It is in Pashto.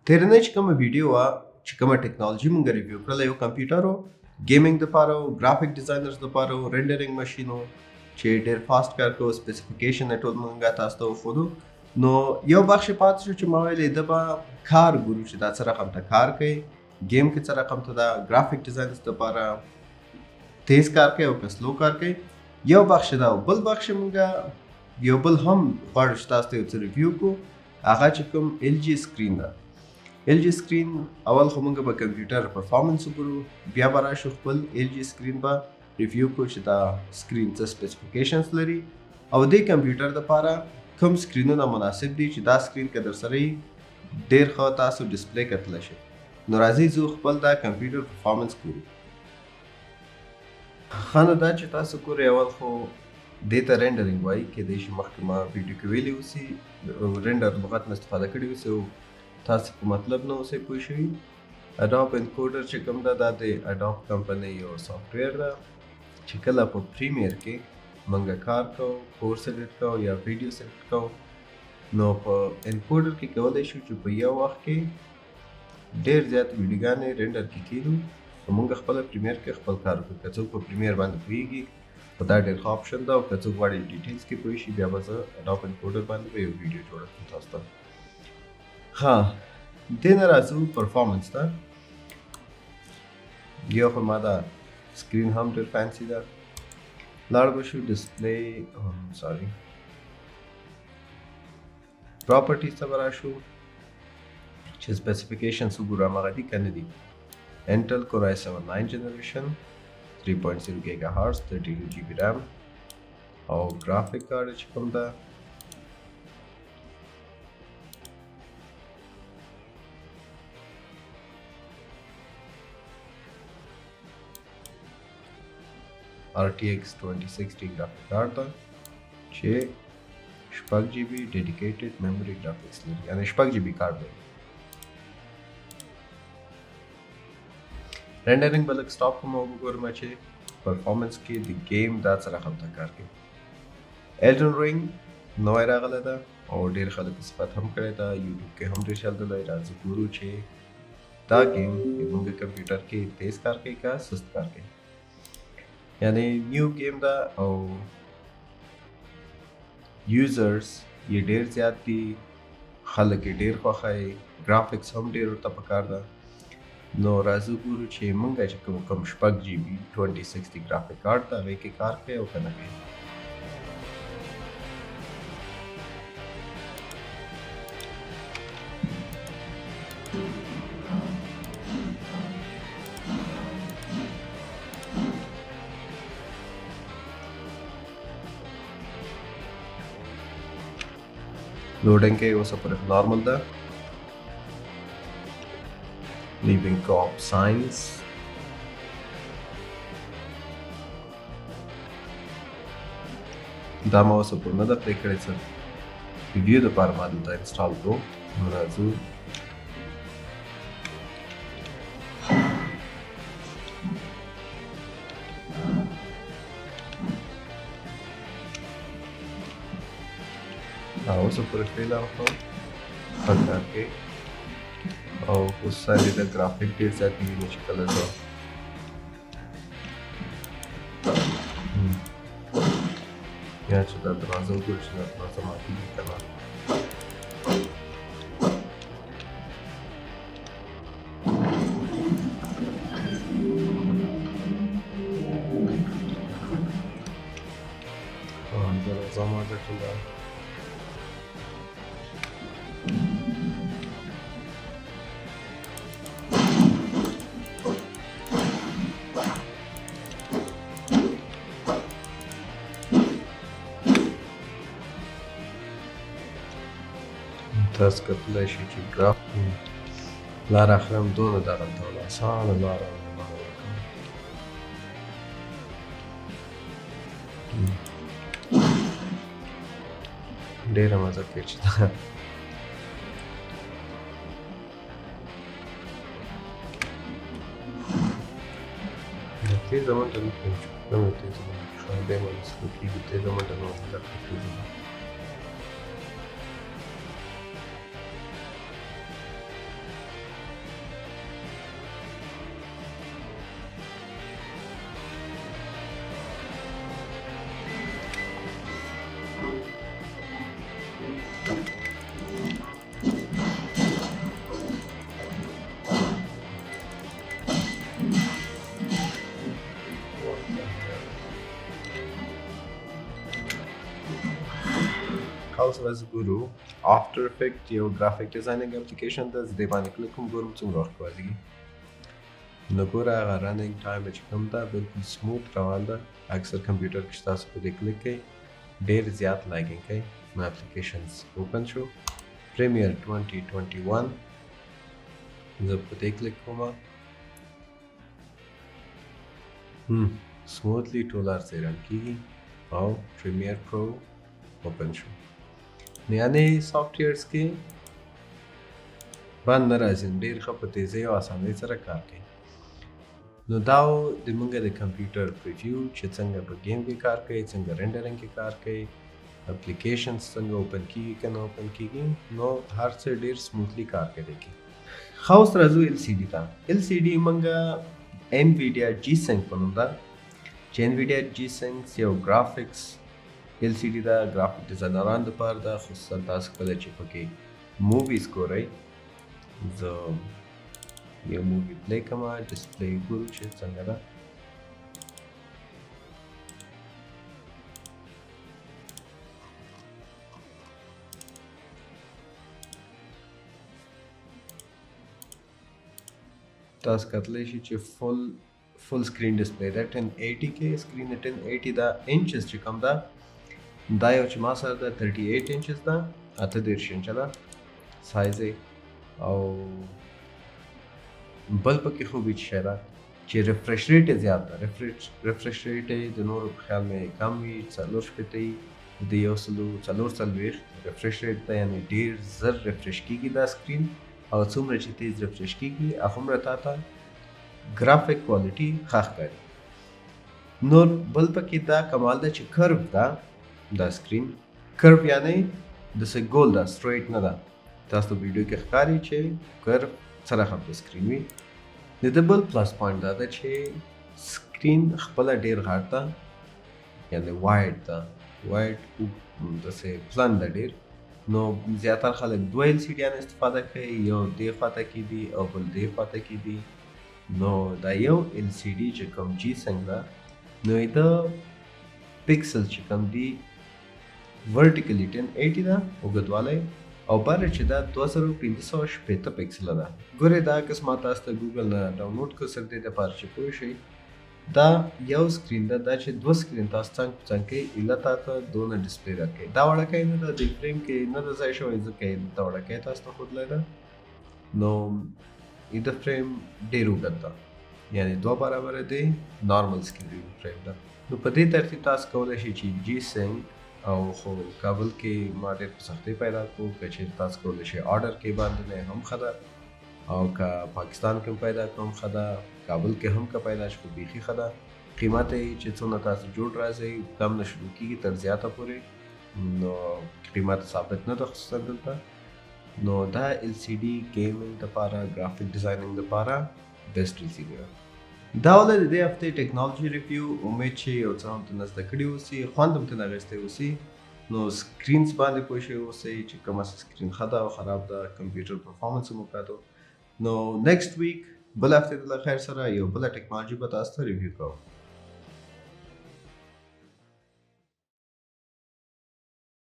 تیرنۍ چې کومه ویډیو وه چې کومه ټیکنالوژي مونږ ریویو کړله یو کمپیوټر و ګیمینګ دپاره و ګرافیک ډیزاینرز دپاره و رینډرینګ ماشین و چې ډېر فاسټ کار کوو سپیسیفیکیشن یې ټول مونږ تاسو ته وښودو نو یو بخش یې پاتې شو چې ما ویلې ده به کار ګورو چې دا څه رقم ته کار کوي گیم کې څه رقم ته ده ګرافیک ډیزاینرز دپاره تیز کار کوي او که سلو کار کوي یو بخش دا او بل بخش مونږ یو بل هم غواړو چې تاسو ته یو څه ریویو کړو هغه چې کوم ایل جی سکرین ده ایل جی سکرین اول خو مونږ به کمپیوټر پرفارمنس وګورو بیا به راشو خپل ایل جی سکرین به ریویو کړو چې دا سکرین څه سپیسیفیکیشنز لري او دې کمپیوټر دپاره کوم سکرینونه مناسب دي چې دا سکرین که در سره یي ډېر ښه تاسو ډسپلی کتلی شئ نو راځئ زه خپل دا کمپیوټر پرفارمنس ګورو ښه نو دا چې تاسو ګورئ اول خو دې ته رینډرینګ وایي کیدای شي مخکې ما ویډیو کې ویلي اوسي رینډر لغت نه استفاده کړې اوسي او تاسو په مطلب نه اوسئ پوه شوي اډاپ انکوډر چې کوم ده دا د اډاپ کمپنۍ یو سافټویر ده چې کله په پریمیر کې موږ کار کوو کور سلیکټ کوو یا ویډیو سلیکټ کوو نو په انکوډر کې کولی شو چې په یو وخت کې ډېر زیات ویډیوګانې رینډر کې کېږي نو موږ خپله پریمیر کې خپل کار وکړو که څوک په پریمیر باندې پوهېږي خو دا ډېر ښه آپشن ده او که څوک غواړي ډیټیلز کې پوه شي بیا به زه اډاپ انکوډر باندې به یو ویډیو جوړه کړم تاسو ته ها دې نه راځو پرفارمنس ته یو خو ما دا سکرین هم ډېر فینسي ده لاړ به شو ډسپلی سوري پراپرټیز ته به راشو چې سپیسیفیکیشنز وګورو هماغه دي که نه دي انټل کور آی 7 9 جنریشن 3.0 گیگا هارټز 32 جی بی ریم او ګرافیک کارډ چې کوم ده RTX 2060 ګرافیک کارډ ده چې 6 جی بی ډیډیکیټډ میموري ګرافیکس لري یعنې 6 جی بی کارډ لري رینډرینګ به لږ سټاپ کوم او وګورم چې پرفارمنس کې د گیم دا څه رقم ته کار کوي Elden Ring نوی راغلی ده او ډېر خلکو صفت هم کړی ده یوټیوب کې هم ډېر چلدلی راځو ګورو چې دا گیم زموږ کمپیوټر کې تیز کار کوي که سست کار کوي یعنی نیو گیم ده او یوزرز یې ډېر زیات دي خلک یې ډېر خوښوي ګرافکس هم ډېر ورته پکار ده نو راځو ګورو چې مونږ چې کوم 6 جی بي 2060 ګرافیک کارډ ده هغې کې کار کوي او که نه کوي لوډینګ کې اوسه پورې نارمل ده leaving co-op signs دا ما اوسه پورې نه ده پلی کړې څه ویډیو دپاره ما دلته انسټال کړو نو راځو اوسه پورې فیل راکړو ښه کار کوي او اوس ساري د ګرافیک ډېر زیات ویني چې کله زه یا چې دا دروازه وګورو چې دا دروازه ماتېږي که نه دروازه ماته کړله تاسو کتلی شئ چې ګراف لاره اخري هم دونه دغلته وله اسانه لاره ډېره مزه کوي چې دا تیزه منډه نه کوم چې کومه تیزه منډه شاید دی باندې سلو کېږي تیزه منډه نه وهم لکه تیزه منډه هاوس راز ګورو افټر افیکټ یو ګرافیک ډیزاینینګ اپلیکیشن ده زه دې باندې کلیک کوم ګورم څومره وخت کوي نو ګوره هغه رننګ ټایم چې کوم ده بالکل سموث روان ده اکثر کمپیوټر کې تاسو په دې کلیک کوئ ډېر زیات لاګینګ کوي نو اپلیکیشنز اوپن شو پریمیر 2021 زه په دې کلیک کوم smoothly ټول ارزې رن کېږي او پریمیر پرو اوپن شو نو یعنې سافټویرز کې بند نه راځي ډېر ښه په تیزۍ او اسانۍ سره کار کوي نو دا د موږ د کمپیوټر پریویو چې څنګه په گیم کې کار کوي څنګه رینډرینګ کې کار کوي اپلیکیشنز څنګه اوپن کېږي که نه اوپن کېږي نو هر څه ډېر سموثلی کار کوي ښه اوس راځو ال سی ډي ته ال سی ډي موږ NVIDIA G-Sync په نوم ده چې NVIDIA G-Sync یو ګرافیکس ال سی ډي ده ګرافیک ډیزاینرانو دپاره ده خصوصا تاسو کله چې پکې موویز ګورئ زه یو مووي پلی کوم ډسپلی ګورو چې څنګه ده تاسو کتلی شئ چې فل سکرین ډسپلی ده 1080 کې سکرین 1080 ده انچز چې کوم ده دا یو چې ما سره ده 38 انچز ده 38 انچه ده سایز او بل پکې خوبي څه شی ده چې ریفریش ریټ یې زیات ده ریفریش ریټ یې د نورو په خیال مې کم وي 450 وي د 140 ریفریش ریټ ده یعنې ډېر زر ریفریش کېږي دا سکرین او څومره چې تیز ریفریش کېږي هغومره تا ته ګرافیک کوالټي ښه ښکاري نور بل پکې دا کمال ده چې کرو ده دا سکرین کرو یعنې داسې ګول ده سټریټ نه ده تاسو ته ویډیو کې ښکاري چې کرو سره خپل سکرین وي د ده بل پلس پوینټ دا ده چې سکرین خپله ډېر غټ ده یعنې وایډ ده وایډ داسې پلن ده ډېر نو زیاتره خلک دوه ال سی ډیانو استفاده کوي یو دې خواته کې دي او بل دې خواته کې دي نو دا یو ال سی ډي چې کوم جی سنګ ده نو د پکسل چې کوم دي ورټیکلی 1080 ده اوږدوالی او بره چې دا 2560 پکسله ده ګورې دا قسمه تاسو ته ګوګل نه ډاونلوډ کړو صرف دې دپاره چې پوه شئ دا یو سکرین ده دا چې دوه سکرین تاسو څنګ په څنګ کوي ایله تا ته دونه ډسپلی راکوي دا وړکی نه ده د فریم کې نه ده ځای شوی ځکه دا وړکی تاسو ته ښودلی ده نو د فریم ډېر اوږد ده یعنې دوه برابره دی نارمل سکرین فریم ده نو په دې ترتیب تاسو کولی شئ چې جی سنګ او خو کابل کې ما ډېر په سختۍ پیدا کړو که چېرې تاسو کولی شئ آرډر کې باندې نه هم ښه ده او که پاکستان کې هم پیدا کړم ښه ده کابل کې هم که پیدا شي خو بیخي ښه ده قیمت یې چې څونه تاسو جوړ راځئ کم نه شروع کېږي تر زیاته پورې نو قیمت ثابت نه ده خصوصا دلته نو دا ال سی ډي ګیمینګ دپاره ګرافیک ډیزاینینګ دپاره بیسټ ال سی ډي ده دا وله د دې هفتې ټیکنالوژي ریویو امید چې یو څه هم ترنه زده کړي اوسي خوند هم ترنه اخیستی اوسي نو سکرینز باندې پوه شوي اوسئ چې کومه سکرین ښه ده او خراب ده کمپیوټر پرفارمنس هم وکړو نو نیکسټ ویک بل هفتې د خیر سره یو بله ټیکنالوژي به تاسو ته ریویو کوم